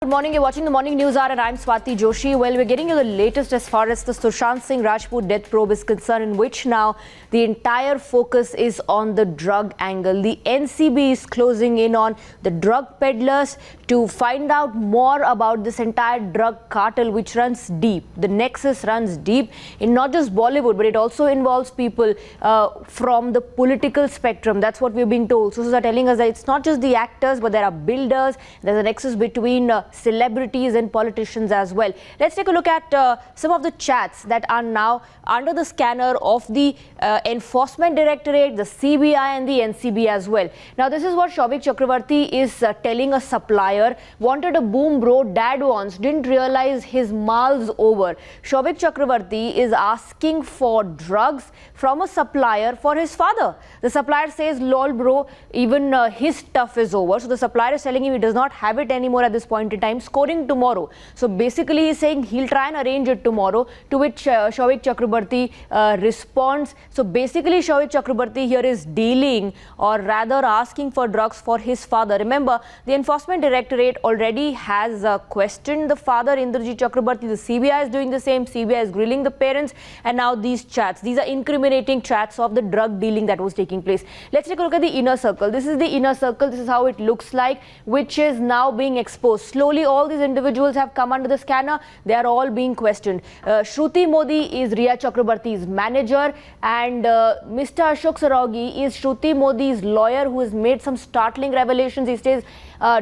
Good morning, you're watching the Morning News Hour and I'm Swati Joshi. Well, we're getting you the latest as far as the Sushant Singh Rajput death probe is concerned, in which now the entire focus is on the drug angle. The NCB is closing in on the drug peddlers to find out more about this entire drug cartel which runs deep. The nexus runs deep in not just Bollywood, but it also involves people from the political spectrum. That's what we're being told. Sources are telling us that it's not just the actors, but there are builders. There's a nexus between celebrities and politicians as well. Let's take a look at some of the chats that are now under the scanner of the Enforcement Directorate, the CBI and the NCB as well. Now, this is what Shouvik Chakravarti is telling a supplier. Wanted a boom bro, dad wants, didn't realize his mal's over. Shouvik Chakravarti is asking for drugs from a supplier for his father. The supplier says, lol bro, even his stuff is over. So the supplier is telling him he does not have it anymore at this point in time, scoring tomorrow. So basically he's saying he'll try and arrange it tomorrow, to which Shouvik Chakrabarti responds. So basically Shouvik Chakrabarti here is dealing, or rather asking for drugs for his father. Remember, the Enforcement Directorate already has questioned the father, Indrajit Chakrabarti. The CBI is doing the same. CBI is grilling the parents, and now these chats. These are incriminating chats of the drug dealing that was taking place. Let's take a look at the inner circle. This is the inner circle. This is how it looks like, which is now being exposed. Slowly, all these individuals have come under the scanner. They are all being questioned. Shruti Modi is Riya Chakrabarti's manager, and Mr. Ashok Saraogi is Shruti Modi's lawyer, who has made some startling revelations. He says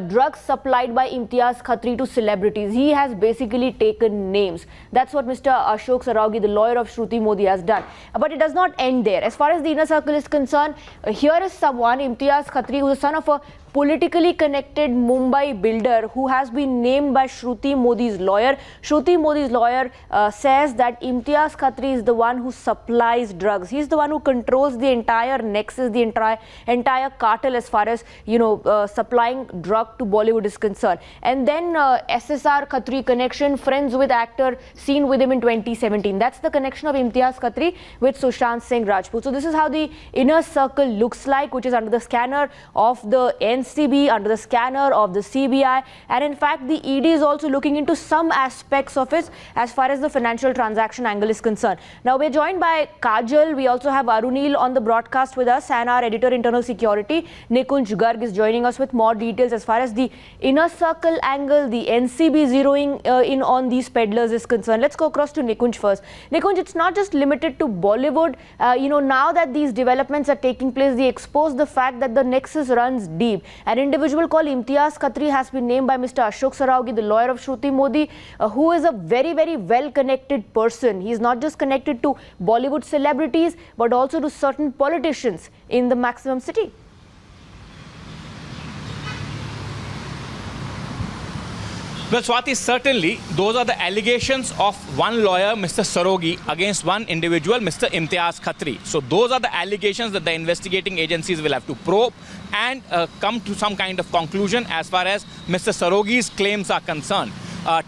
drugs supplied by Imtiaz Khatri to celebrities. He has basically taken names. That's what Mr. Ashok Saraogi, the lawyer of Shruti Modi, has done. But it does not end there. As far as the inner circle is concerned, here is someone, Imtiaz Khatri, who is the son of a politically connected Mumbai builder who has been named by Shruti Modi's lawyer. Shruti Modi's lawyer says that Imtiaz Khatri is the one who supplies drugs. He's the one who controls the entire nexus, the entire cartel as far as, supplying drug to Bollywood is concerned. And then SSR Khatri connection, friends with actor, seen with him in 2017. That's the connection of Imtiaz Khatri with Sushant Singh Rajput. So this is how the inner circle looks like, which is under the scanner of the NCB, under the scanner of the CBI, and in fact the ED is also looking into some aspects of it as far as the financial transaction angle is concerned. Now we're joined by Kajal. We also have Arunil on the broadcast with us, and our editor internal security Nikunj Garg is joining us with more details as far as the inner circle angle, the NCB zeroing in on these peddlers is concerned. Let's go across to Nikunj first. Nikunj, it's not just limited to Bollywood. Now that these developments are taking place, they expose the fact that the nexus runs deep. An individual called Imtiaz Khatri has been named by Mr. Ashok Saraogi, the lawyer of Shruti Modi, who is a very, very well-connected person. He is not just connected to Bollywood celebrities, but also to certain politicians in the maximum city. Well, Swati, certainly those are the allegations of one lawyer, Mr. Saraogi, against one individual, Mr. Imtiaz Khatri. So those are the allegations that the investigating agencies will have to probe and come to some kind of conclusion as far as Mr. Saraogi's claims are concerned.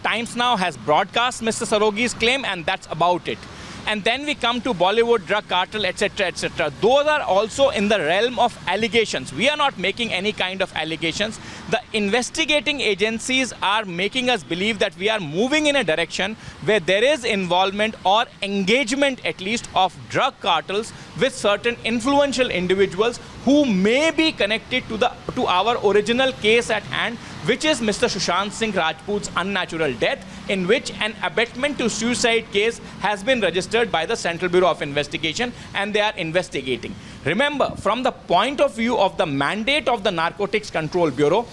Times Now has broadcast Mr. Saraogi's claim, and that's about it. And then we come to Bollywood, drug cartel, etc., etc. Those are also in the realm of allegations. We are not making any kind of allegations. The investigating agencies are making us believe that we are moving in a direction where there is involvement or engagement, at least, of drug cartels with certain influential individuals who may be connected to our original case at hand, which is Mr. Sushant Singh Rajput's unnatural death, in which an abetment to suicide case has been registered by the Central Bureau of Investigation, and they are investigating. Remember, from the point of view of the mandate of the Narcotics Control Bureau,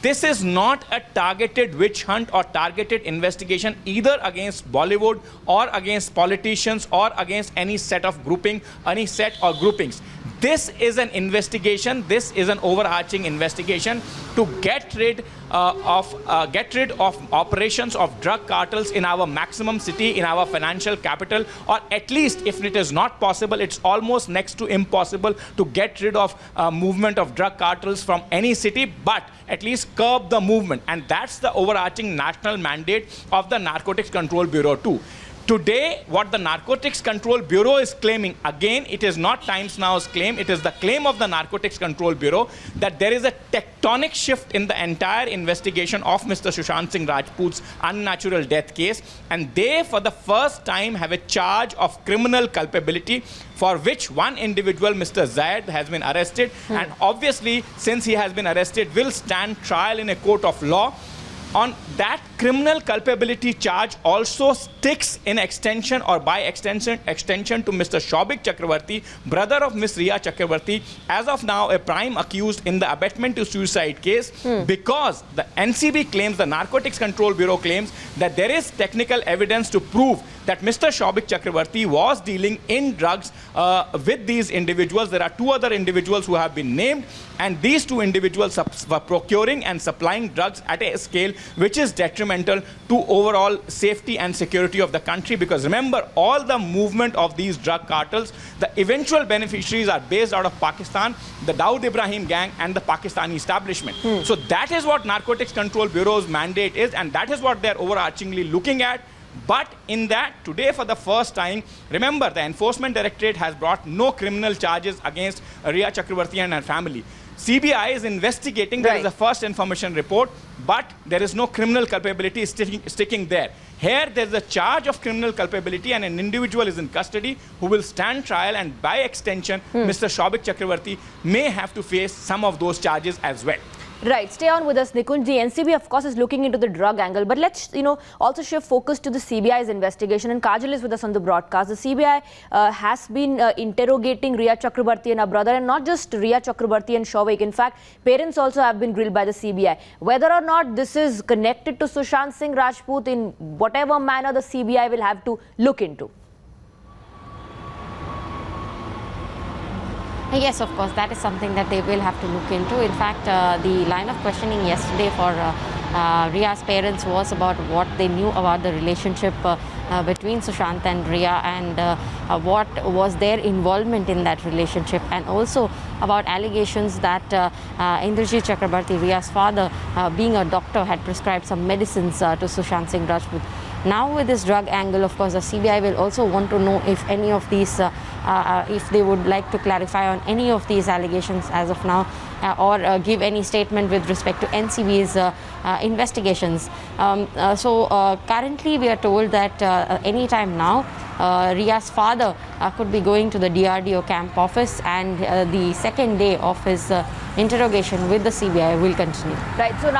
this is not a targeted witch hunt or targeted investigation either against Bollywood or against politicians or against any set of grouping, any set or groupings. This is an investigation. This is an overarching investigation to get rid of operations of drug cartels in our maximum city, in our financial capital, or at least, if it is not possible, it's almost next to impossible to get rid of movement of drug cartels from any city, but at least curb the movement. And that's the overarching national mandate of the Narcotics Control Bureau too. Today, what the Narcotics Control Bureau is claiming, again, it is not Times Now's claim, it is the claim of the Narcotics Control Bureau that there is a tectonic shift in the entire investigation of Mr. Sushant Singh Rajput's unnatural death case, and they, for the first time, have a charge of criminal culpability for which one individual, Mr. Zaid, has been arrested, and obviously, since he has been arrested, will stand trial in a court of law. On that criminal culpability charge also sticks in extension or by extension to Mr. Shobik Chakravarti, brother of Ms. Riya Chakravarti, as of now a prime accused in the abetment to suicide case, because the NCB claims, the Narcotics Control Bureau claims, that there is technical evidence to prove that Mr. Shobik Chakravarti was dealing in drugs with these individuals. There are two other individuals who have been named, and these two individuals were procuring and supplying drugs at a scale which is detrimental to overall safety and security of the country. Because remember, all the movement of these drug cartels, the eventual beneficiaries are based out of Pakistan, the Dawood Ibrahim gang and the Pakistani establishment. So that is what Narcotics Control Bureau's mandate is, and that is what they're overarchingly looking at. But in that, today for the first time, remember, the Enforcement Directorate has brought no criminal charges against Riya Chakravarti and her family. CBI is investigating. There is a first information report, but there is no criminal culpability sticking there. Here, there is a charge of criminal culpability, and an individual is in custody who will stand trial, and by extension, Mr. Shobik Chakravarti may have to face some of those charges as well. Right. Stay on with us, Nikunj. The NCB, of course, is looking into the drug angle, but let's, also shift focus to the CBI's investigation. And Kajal is with us on the broadcast. The CBI has been interrogating Riya Chakrabarti and her brother, and not just Riya Chakrabarti and Shobik. In fact, parents also have been grilled by the CBI. Whether or not this is connected to Sushant Singh Rajput, in whatever manner, the CBI will have to look into. Yes, of course, that is something that they will have to look into. In fact, the line of questioning yesterday for Riya's parents was about what they knew about the relationship between Sushant and Riya, and what was their involvement in that relationship, and also about allegations that Indrajit Chakrabarti, Riya's father, being a doctor, had prescribed some medicines to Sushant Singh Rajput. Now with this drug angle, of course, the CBI will also want to know if any of these, if they would like to clarify on any of these allegations as of now, or give any statement with respect to NCB's investigations. So currently we are told that any time now, Riya's father could be going to the DRDO camp office, and the second day of his interrogation with the CBI will continue. Right. So now